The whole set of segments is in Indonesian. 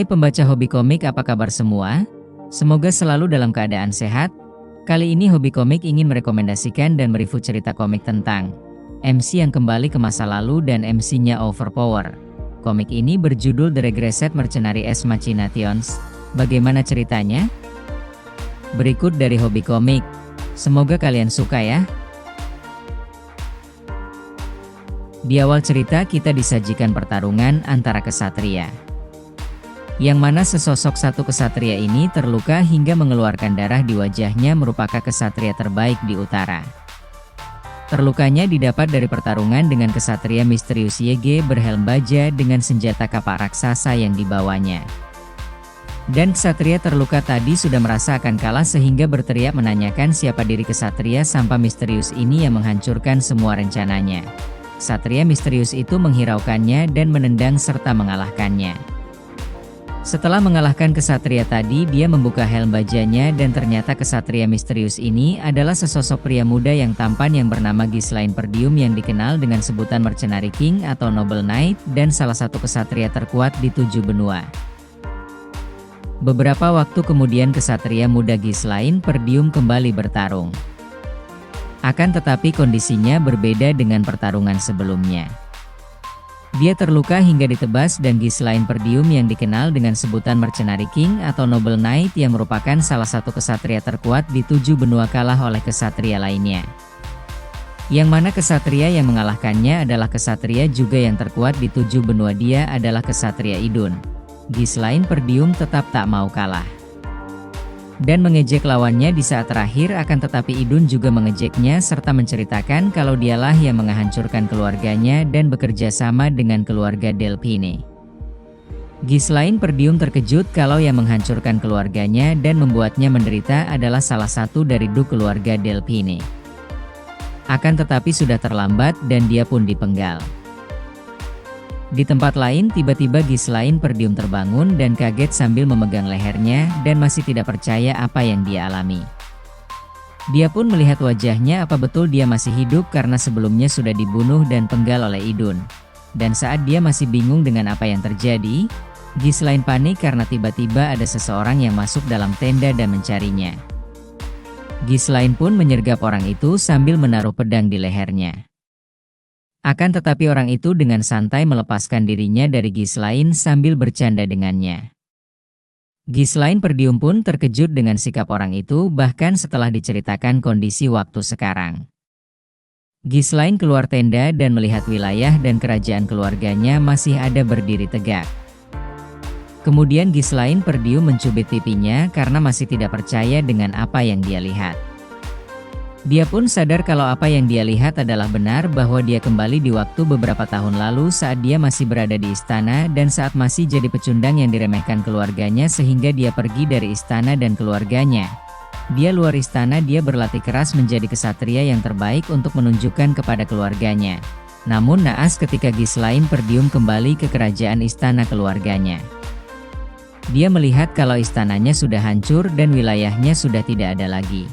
Hai pembaca hobi komik, apa kabar semua? Semoga selalu dalam keadaan sehat. Kali ini Hobi Komik ingin merekomendasikan dan mereview cerita komik tentang MC yang kembali ke masa lalu dan MC-nya overpower. Komik ini berjudul The Regressed Mercenary as Machinations. Bagaimana ceritanya? Berikut dari Hobi Komik. Semoga kalian suka ya. Di awal cerita kita disajikan pertarungan antara kesatria, yang mana sesosok satu kesatria ini terluka hingga mengeluarkan darah di wajahnya, merupakan kesatria terbaik di utara. Terlukanya didapat dari pertarungan dengan kesatria misterius YG berhelm baja dengan senjata kapak raksasa yang dibawanya. Dan kesatria terluka tadi sudah merasa akan kalah sehingga berteriak menanyakan siapa diri kesatria sampah misterius ini yang menghancurkan semua rencananya. Kesatria misterius itu menghiraukannya dan menendang serta mengalahkannya. Setelah mengalahkan kesatria tadi, dia membuka helm bajanya dan ternyata kesatria misterius ini adalah sesosok pria muda yang tampan yang bernama Ghislaine Perdiem yang dikenal dengan sebutan Mercenary King atau Noble Knight dan salah satu kesatria terkuat di 7 benua. Beberapa waktu kemudian kesatria muda Ghislaine Perdiem kembali bertarung. Akan tetapi kondisinya berbeda dengan pertarungan sebelumnya. Dia terluka hingga ditebas dan Ghislaine Perdiem yang dikenal dengan sebutan Mercenary King atau Noble Knight yang merupakan salah satu kesatria terkuat di 7 benua kalah oleh kesatria lainnya. Yang mana kesatria yang mengalahkannya adalah kesatria juga yang terkuat di 7 benua, dia adalah kesatria Idun. Ghislaine Perdiem tetap tak mau kalah dan mengejek lawannya di saat terakhir, akan tetapi Idun juga mengejeknya serta menceritakan kalau dialah yang menghancurkan keluarganya dan bekerja sama dengan keluarga Delphine. Ghislaine Perdiem terkejut kalau yang menghancurkan keluarganya dan membuatnya menderita adalah salah satu dari duk keluarga Delphine. Akan tetapi sudah terlambat dan dia pun dipenggal. Di tempat lain, tiba-tiba Ghislaine Perdiem terbangun dan kaget sambil memegang lehernya dan masih tidak percaya apa yang dia alami. Dia pun melihat wajahnya, apa betul dia masih hidup karena sebelumnya sudah dibunuh dan penggal oleh Idun. Dan saat dia masih bingung dengan apa yang terjadi, Ghislaine panik karena tiba-tiba ada seseorang yang masuk dalam tenda dan mencarinya. Ghislaine pun menyergap orang itu sambil menaruh pedang di lehernya. Akan tetapi orang itu dengan santai melepaskan dirinya dari Ghislaine sambil bercanda dengannya. Ghislaine Perdiem pun terkejut dengan sikap orang itu, bahkan setelah diceritakan kondisi waktu sekarang. Ghislaine keluar tenda dan melihat wilayah dan kerajaan keluarganya masih ada berdiri tegak. Kemudian Ghislaine Perdiem mencubit pipinya karena masih tidak percaya dengan apa yang dia lihat. Dia pun sadar kalau apa yang dia lihat adalah benar, bahwa dia kembali di waktu beberapa tahun lalu saat dia masih berada di istana dan saat masih jadi pecundang yang diremehkan keluarganya sehingga dia pergi dari istana dan keluarganya. Dia luar istana, dia berlatih keras menjadi kesatria yang terbaik untuk menunjukkan kepada keluarganya. Namun naas ketika Ghislaine Perdiem kembali ke kerajaan istana keluarganya. Dia melihat kalau istananya sudah hancur dan wilayahnya sudah tidak ada lagi.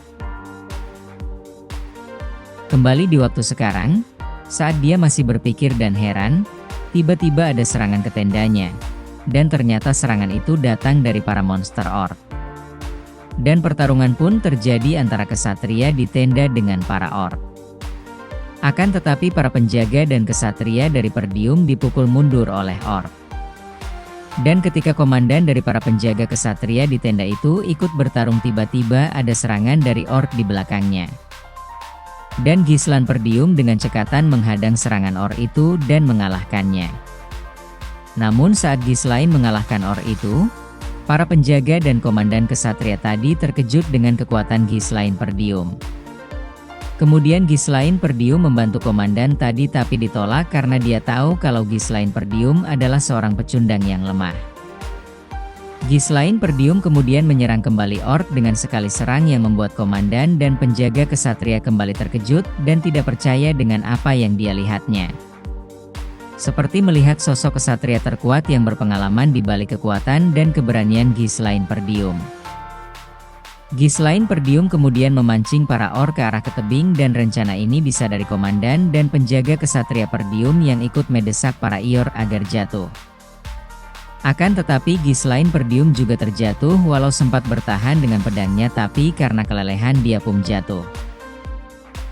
Kembali di waktu sekarang, saat dia masih berpikir dan heran, tiba-tiba ada serangan ke tendanya. Dan ternyata serangan itu datang dari para monster orc. Dan pertarungan pun terjadi antara kesatria di tenda dengan para orc. Akan tetapi para penjaga dan kesatria dari Perdiem dipukul mundur oleh orc. Dan ketika komandan dari para penjaga kesatria di tenda itu ikut bertarung, tiba-tiba ada serangan dari orc di belakangnya. Dan Ghislaine Perdiem dengan cekatan menghadang serangan orc itu dan mengalahkannya. Namun saat Ghislaine mengalahkan orc itu, para penjaga dan komandan kesatria tadi terkejut dengan kekuatan Ghislaine Perdiem. Kemudian Ghislaine Perdiem membantu komandan tadi tapi ditolak karena dia tahu kalau Ghislaine Perdiem adalah seorang pecundang yang lemah. Ghislaine Perdiem kemudian menyerang kembali orc dengan sekali serang yang membuat komandan dan penjaga kesatria kembali terkejut dan tidak percaya dengan apa yang dia lihatnya. Seperti melihat sosok kesatria terkuat yang berpengalaman di balik kekuatan dan keberanian Ghislaine Perdiem. Ghislaine Perdiem kemudian memancing para orc ke arah ke tebing dan rencana ini bisa dari komandan dan penjaga kesatria Perdiem yang ikut mendesak para Eeyore agar jatuh. Akan tetapi Ghislaine Perdiem juga terjatuh walau sempat bertahan dengan pedangnya, tapi karena kelelahan dia pun jatuh.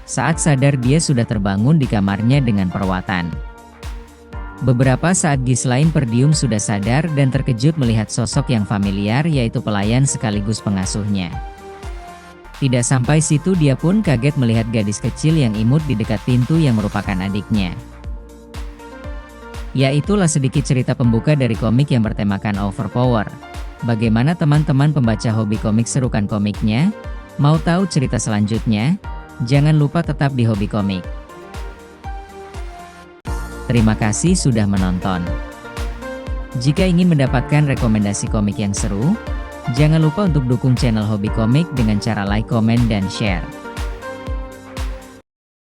Saat sadar dia sudah terbangun di kamarnya dengan perawatan. Beberapa saat Ghislaine Perdiem sudah sadar dan terkejut melihat sosok yang familiar, yaitu pelayan sekaligus pengasuhnya. Tidak sampai situ, dia pun kaget melihat gadis kecil yang imut di dekat pintu yang merupakan adiknya. Yaitulah sedikit cerita pembuka dari komik yang bertemakan Overpower. Bagaimana teman-teman pembaca hobi komik, serukan komiknya? Mau tahu cerita selanjutnya? Jangan lupa tetap di Hobi Komik. Terima kasih sudah menonton. Jika ingin mendapatkan rekomendasi komik yang seru, jangan lupa untuk dukung channel Hobi Komik dengan cara like, komen, dan share.